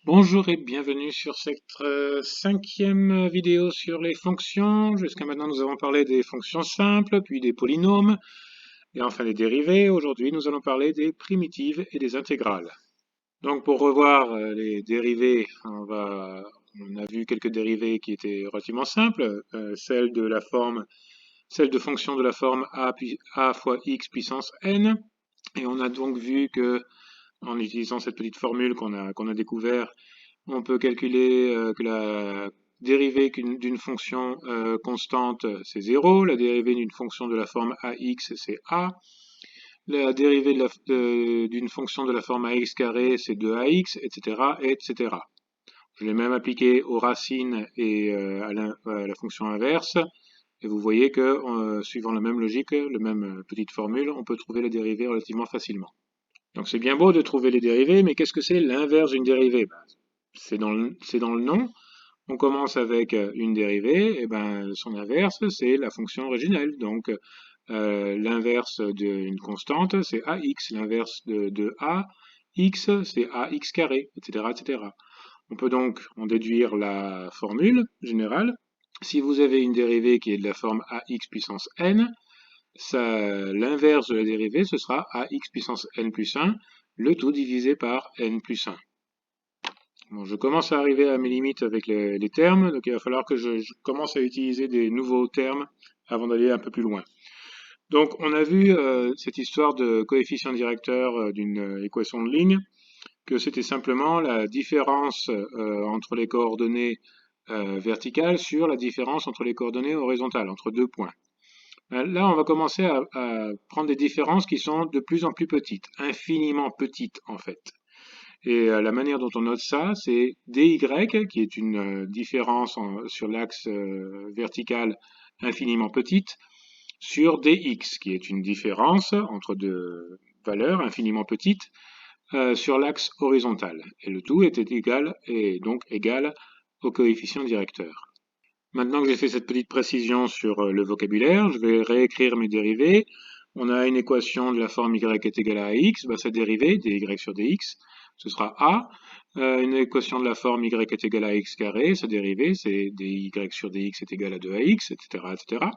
Bonjour et bienvenue sur cette cinquième vidéo sur les fonctions. Jusqu'à maintenant, nous avons parlé des fonctions simples, puis des polynômes, et enfin des dérivés. Aujourd'hui, nous allons parler des primitives et des intégrales. Donc, pour revoir les dérivés, on a vu quelques dérivés qui étaient relativement simples, celle de fonction de la forme a fois x puissance n, et on a donc vu que en utilisant cette petite formule qu'on a découvert, on peut calculer que la dérivée d'une fonction constante, c'est 0. La dérivée d'une fonction de la forme ax, c'est a. La dérivée d'une fonction de la forme ax carré, c'est 2ax, etc., etc. Je l'ai même appliqué aux racines et à la fonction inverse. Et vous voyez que, suivant la même logique, la même petite formule, on peut trouver les dérivées relativement facilement. Donc c'est bien beau de trouver les dérivées, mais qu'est-ce que c'est l'inverse d'une dérivée? C'est dans le nom. On commence avec une dérivée, et ben son inverse, c'est la fonction originelle. Donc l'inverse d'une constante, c'est ax. L'inverse de ax, c'est ax carré, etc., etc. On peut donc en déduire la formule générale. Si vous avez une dérivée qui est de la forme ax puissance n, l'inverse de la dérivée, ce sera ax puissance n plus 1, le tout divisé par n plus 1. Bon, je commence à arriver à mes limites avec les termes, donc il va falloir que je commence à utiliser des nouveaux termes avant d'aller un peu plus loin. Donc on a vu cette histoire de coefficient directeur d'une équation de ligne, que c'était simplement la différence entre les coordonnées verticales sur la différence entre les coordonnées horizontales, entre deux points. Là, on va commencer à prendre des différences qui sont de plus en plus petites, infiniment petites en fait. Et la manière dont on note ça, c'est dy, qui est une différence sur l'axe vertical infiniment petite, sur dx, qui est une différence entre deux valeurs infiniment petites sur l'axe horizontal. Et le tout était égal, et donc égal au coefficient directeur. Maintenant que j'ai fait cette petite précision sur le vocabulaire, je vais réécrire mes dérivés. On a une équation de la forme y est égal à ax, sa dérivée, dy sur dx, ce sera a. Une équation de la forme y est égal à x carré, sa dérivée, c'est dy sur dx est égal à 2ax, etc., etc.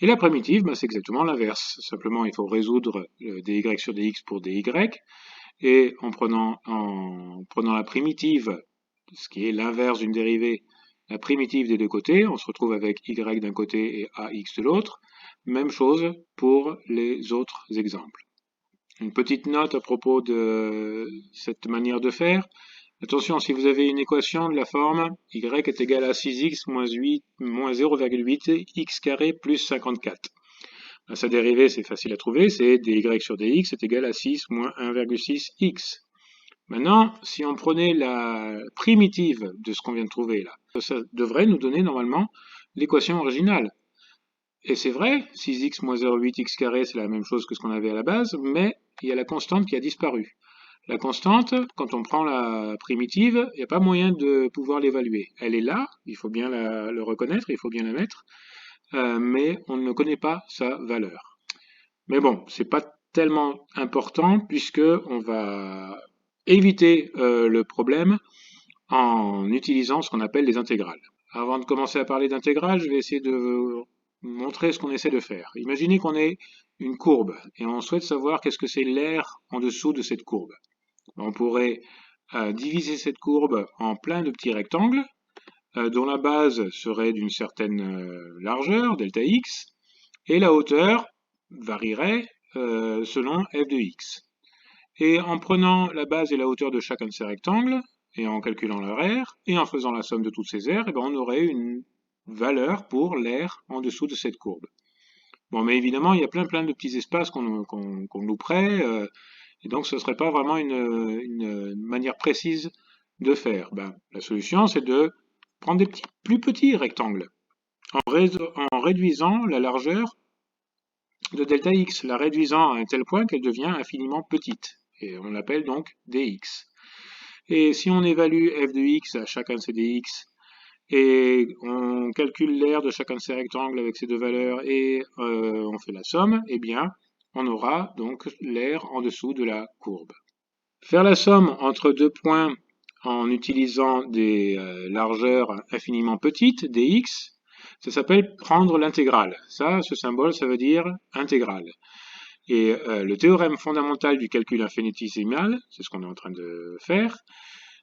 Et la primitive, c'est exactement l'inverse. Simplement, il faut résoudre dy sur dx pour dy, et en prenant la primitive, ce qui est l'inverse d'une dérivée, la primitive des deux côtés, on se retrouve avec y d'un côté et ax de l'autre. Même chose pour les autres exemples. Une petite note à propos de cette manière de faire. Attention, si vous avez une équation de la forme y est égal à 6x moins 0,8 x carré plus 54. Sa dérivée, c'est facile à trouver, c'est dy sur dx est égal à 6 moins 1,6 x. Maintenant, si on prenait la primitive de ce qu'on vient de trouver là, ça devrait nous donner normalement l'équation originale. Et c'est vrai, 6x moins 0,8x carré, c'est la même chose que ce qu'on avait à la base, mais il y a la constante qui a disparu. La constante, quand on prend la primitive, il n'y a pas moyen de pouvoir l'évaluer. Elle est là, il faut bien le reconnaître, il faut bien la mettre, mais on ne connaît pas sa valeur. Mais bon, c'est pas tellement important puisque on va éviter le problème en utilisant ce qu'on appelle les intégrales. Avant de commencer à parler d'intégrales, je vais essayer de vous montrer ce qu'on essaie de faire. Imaginez qu'on ait une courbe et on souhaite savoir qu'est-ce que c'est l'air en dessous de cette courbe. On pourrait diviser cette courbe en plein de petits rectangles dont la base serait d'une certaine largeur, delta x, et la hauteur varierait selon f de x. Et en prenant la base et la hauteur de chacun de ces rectangles, et en calculant leur aire, et en faisant la somme de toutes ces aires, on aurait une valeur pour l'air en dessous de cette courbe. Bon, mais évidemment, il y a plein de petits espaces qu'on louperait, et donc ce ne serait pas vraiment une manière précise de faire. La solution, c'est de prendre des plus petits rectangles, en réduisant la largeur de delta x, la réduisant à un tel point qu'elle devient infiniment petite. Et on l'appelle donc dx. Et si on évalue f de x à chacun de ces dx, et on calcule l'aire de chacun de ces rectangles avec ces deux valeurs, et on fait la somme, eh bien, on aura donc l'aire en dessous de la courbe. Faire la somme entre deux points en utilisant des largeurs infiniment petites, des x, ça s'appelle prendre l'intégrale. Ça, ce symbole, ça veut dire intégrale. Et le théorème fondamental du calcul infinitésimal, c'est ce qu'on est en train de faire,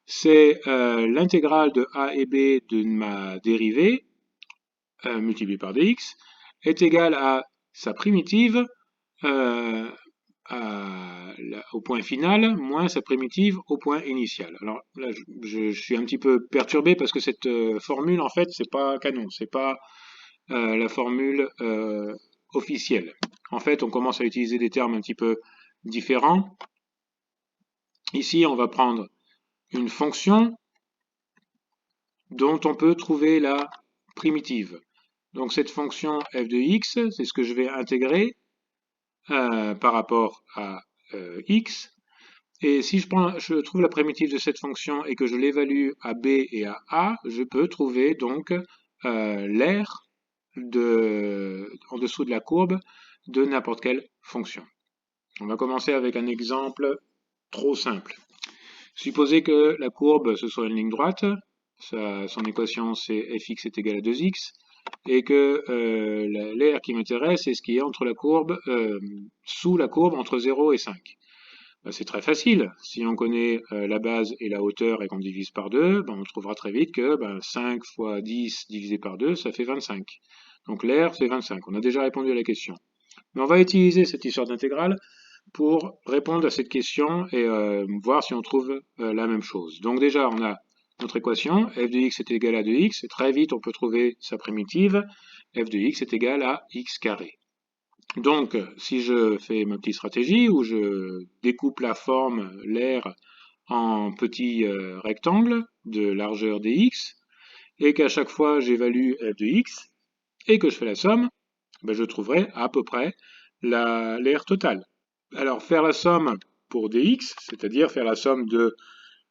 c'est l'intégrale de a et b de ma dérivée, multipliée par dx, est égale à sa primitive au point final moins sa primitive au point initial. Alors là, je suis un petit peu perturbé parce que cette formule, en fait, c'est pas canon, c'est pas la formule officielle. En fait, on commence à utiliser des termes un petit peu différents. Ici, on va prendre une fonction dont on peut trouver la primitive. Donc cette fonction f de x, c'est ce que je vais intégrer par rapport à x. Et si je trouve la primitive de cette fonction et que je l'évalue à b et à a, je peux trouver donc l'aire en dessous de la courbe de n'importe quelle fonction. On va commencer avec un exemple trop simple. Supposez que la courbe, ce soit une ligne droite, son équation c'est fx est égal à 2x, et que l'aire qui m'intéresse est ce qui est entre la courbe, sous la courbe entre 0 et 5. Ben, c'est très facile. Si on connaît la base et la hauteur et qu'on divise par 2, ben, on trouvera très vite que 5 fois 10 divisé par 2, ça fait 25. Donc l'aire, c'est 25. On a déjà répondu à la question. Mais on va utiliser cette histoire d'intégrale pour répondre à cette question et voir si on trouve la même chose. Donc déjà, on a notre équation, f de x est égal à 2x, et très vite on peut trouver sa primitive, f de x est égal à x carré. Donc, si je fais ma petite stratégie où je découpe la forme, l'aire, en petits rectangles de largeur dx, et qu'à chaque fois j'évalue f de x, et que je fais la somme, ben je trouverai à peu près l'aire totale. Alors, faire la somme pour dx, c'est-à-dire faire la somme de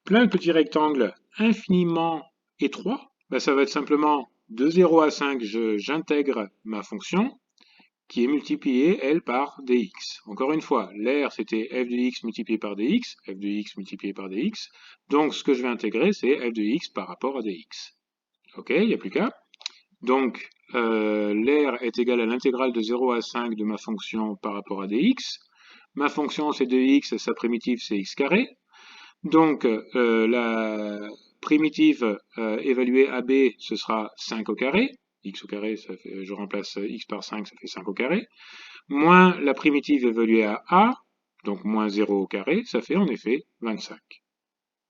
plein de petits rectangles infiniment étroits, ben ça va être simplement de 0 à 5, j'intègre ma fonction, qui est multipliée, elle, par dx. Encore une fois, l'aire, c'était f de x multiplié par dx, f de x multiplié par dx. Donc, ce que je vais intégrer, c'est f de x par rapport à dx. Ok, il n'y a plus qu'à. Donc, l'aire est égale à l'intégrale de 0 à 5 de ma fonction par rapport à dx. Ma fonction, c'est 2x, sa primitive, c'est x carré. Donc, la primitive évaluée à b, ce sera 5 au carré. X au carré, ça fait, je remplace x par 5, ça fait 5 au carré. Moins la primitive évaluée à a, donc moins 0 au carré, ça fait en effet 25.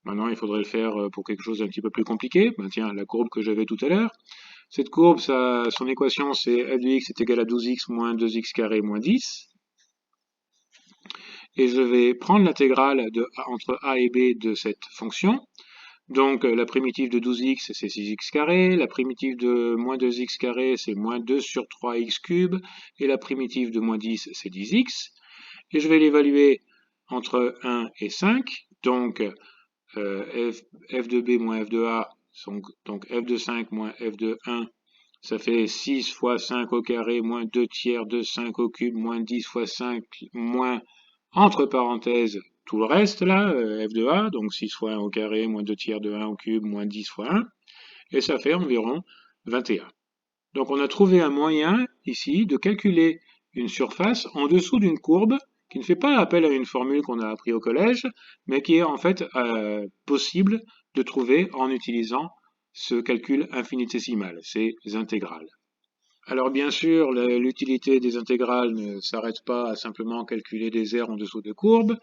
Maintenant, il faudrait le faire pour quelque chose d'un petit peu plus compliqué. Ben, tiens, la courbe que j'avais tout à l'heure. Cette courbe, son équation, c'est f de x est égal à 12x moins 2x carré moins 10. Et je vais prendre l'intégrale entre a et b de cette fonction. Donc la primitive de 12x, c'est 6x carré, la primitive de moins 2x carré, c'est moins 2 sur 3x cube, et la primitive de moins 10, c'est 10x. Et je vais l'évaluer entre 1 et 5, donc f de b moins f de a, donc f de 5 moins f de 1, ça fait 6 fois 5 au carré, moins 2 tiers de 5 au cube, moins 10 fois 5, moins, entre parenthèses, tout le reste là, f de a, donc 6 fois 1 au carré, moins 2 tiers de 1 au cube, moins 10 fois 1, et ça fait environ 21. Donc on a trouvé un moyen ici de calculer une surface en dessous d'une courbe qui ne fait pas appel à une formule qu'on a appris au collège, mais qui est en fait possible de trouver en utilisant ce calcul infinitésimal, ces intégrales. Alors bien sûr, l'utilité des intégrales ne s'arrête pas à simplement calculer des aires en dessous de courbes,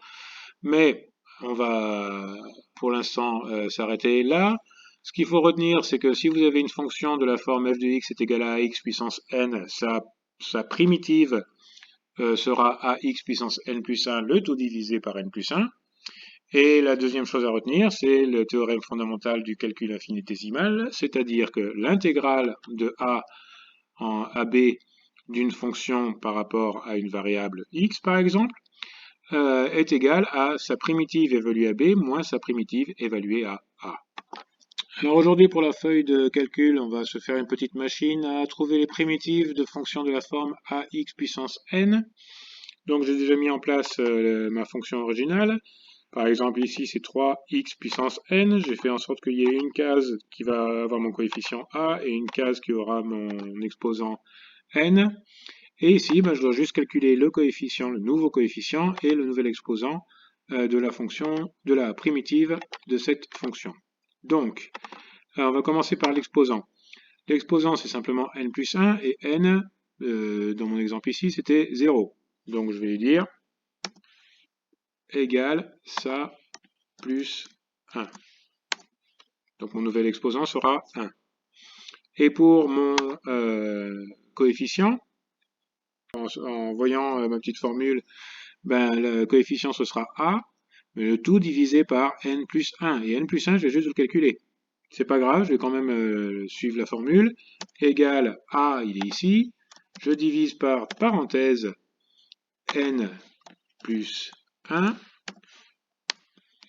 mais on va pour l'instant s'arrêter là. Ce qu'il faut retenir, c'est que si vous avez une fonction de la forme f de x est égale à ax puissance n, sa primitive sera ax puissance n plus 1, le tout divisé par n plus 1. Et la deuxième chose à retenir, c'est le théorème fondamental du calcul infinitésimal, c'est-à-dire que l'intégrale de a en ab d'une fonction par rapport à une variable x, par exemple, est égale à sa primitive évaluée à b moins sa primitive évaluée à a. Alors aujourd'hui, pour la feuille de calcul, on va se faire une petite machine à trouver les primitives de fonctions de la forme ax puissance n. Donc j'ai déjà mis en place ma fonction originale. Par exemple, ici, c'est 3x puissance n. J'ai fait en sorte qu'il y ait une case qui va avoir mon coefficient a et une case qui aura mon exposant n. Et ici, ben, je dois juste calculer le coefficient, le nouveau coefficient et le nouvel exposant de la fonction, de la primitive de cette fonction. Donc, on va commencer par l'exposant. L'exposant, c'est simplement n plus 1 et n, dans mon exemple ici, c'était 0. Donc, je vais lui dire égale ça plus 1. Donc, mon nouvel exposant sera 1. Et pour mon coefficient, en voyant ma petite formule, ben, le coefficient ce sera a, mais le tout divisé par n plus 1. Et n plus 1, je vais juste le calculer. C'est pas grave, je vais quand même suivre la formule. Égal a, il est ici. Je divise par parenthèse n plus 1.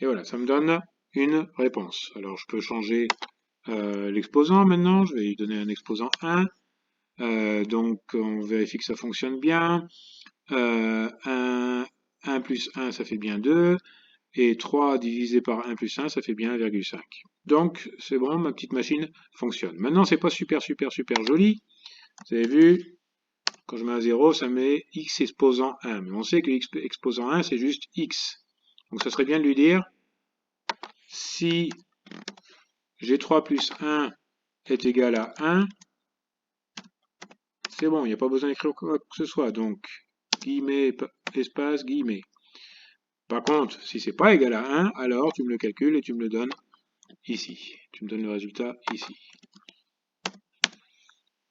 Et voilà, ça me donne une réponse. Alors je peux changer l'exposant maintenant. Je vais lui donner un exposant 1. Donc on vérifie que ça fonctionne bien. 1 plus 1, ça fait bien 2. Et 3 divisé par 1 plus 1, ça fait bien 1,5. Donc, c'est bon, ma petite machine fonctionne. Maintenant, c'est pas super joli. Vous avez vu, quand je mets un 0, ça met x exposant 1. Mais on sait que x exposant 1, c'est juste x. Donc, ça serait bien de lui dire, si g3 plus 1 est égal à 1, c'est bon, il n'y a pas besoin d'écrire quoi que ce soit. Donc, guillemets, espace, guillemets. Par contre, si c'est pas égal à 1, alors tu me le calcules et tu me le donnes ici. Tu me donnes le résultat ici.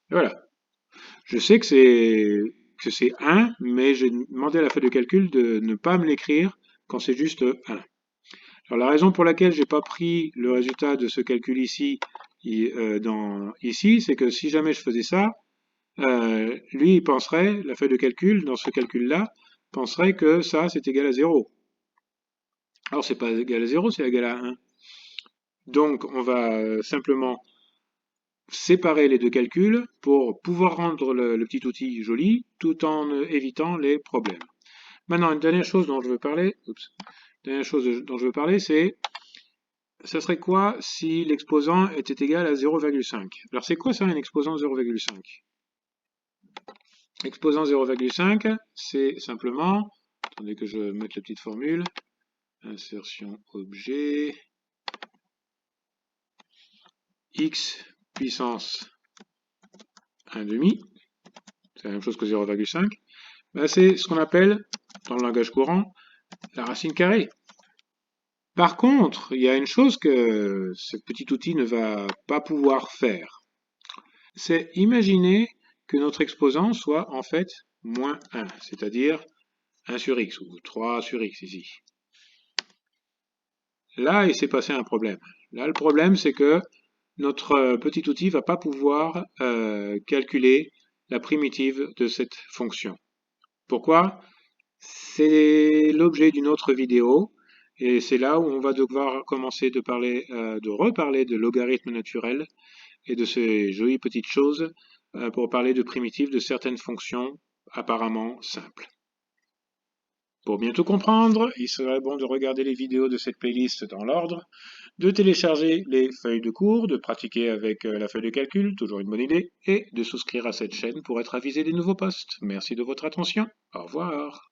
Et voilà. Je sais que c'est 1, mais j'ai demandé à la feuille de calcul de ne pas me l'écrire quand c'est juste 1. Alors la raison pour laquelle j'ai pas pris le résultat de ce calcul ici, ici, c'est que si jamais je faisais ça, lui il penserait, la feuille de calcul, dans ce calcul-là, penserait que ça c'est égal à 0. Alors c'est pas égal à 0, c'est égal à 1. Donc on va simplement séparer les deux calculs pour pouvoir rendre le petit outil joli tout en évitant les problèmes. Maintenant, une dernière chose dont je veux parler, c'est ça serait quoi si l'exposant était égal à 0,5? Alors c'est quoi ça un exposant 0,5? Exposant 0,5, c'est simplement, attendez que je mette la petite formule, insertion objet, x puissance 1,5, c'est la même chose que 0,5, ben c'est ce qu'on appelle, dans le langage courant, la racine carrée. Par contre, il y a une chose que ce petit outil ne va pas pouvoir faire. C'est imaginer que notre exposant soit en fait moins 1, c'est-à-dire 1 sur x, ou 3 sur x ici. Là, il s'est passé un problème. Là, le problème, c'est que notre petit outil ne va pas pouvoir calculer la primitive de cette fonction. Pourquoi? C'est l'objet d'une autre vidéo, et c'est là où on va devoir commencer de reparler de logarithmes naturels et de ces jolies petites choses pour parler de primitives de certaines fonctions apparemment simples. Pour bien tout comprendre, il serait bon de regarder les vidéos de cette playlist dans l'ordre, de télécharger les feuilles de cours, de pratiquer avec la feuille de calcul, toujours une bonne idée, et de souscrire à cette chaîne pour être avisé des nouveaux posts. Merci de votre attention. Au revoir.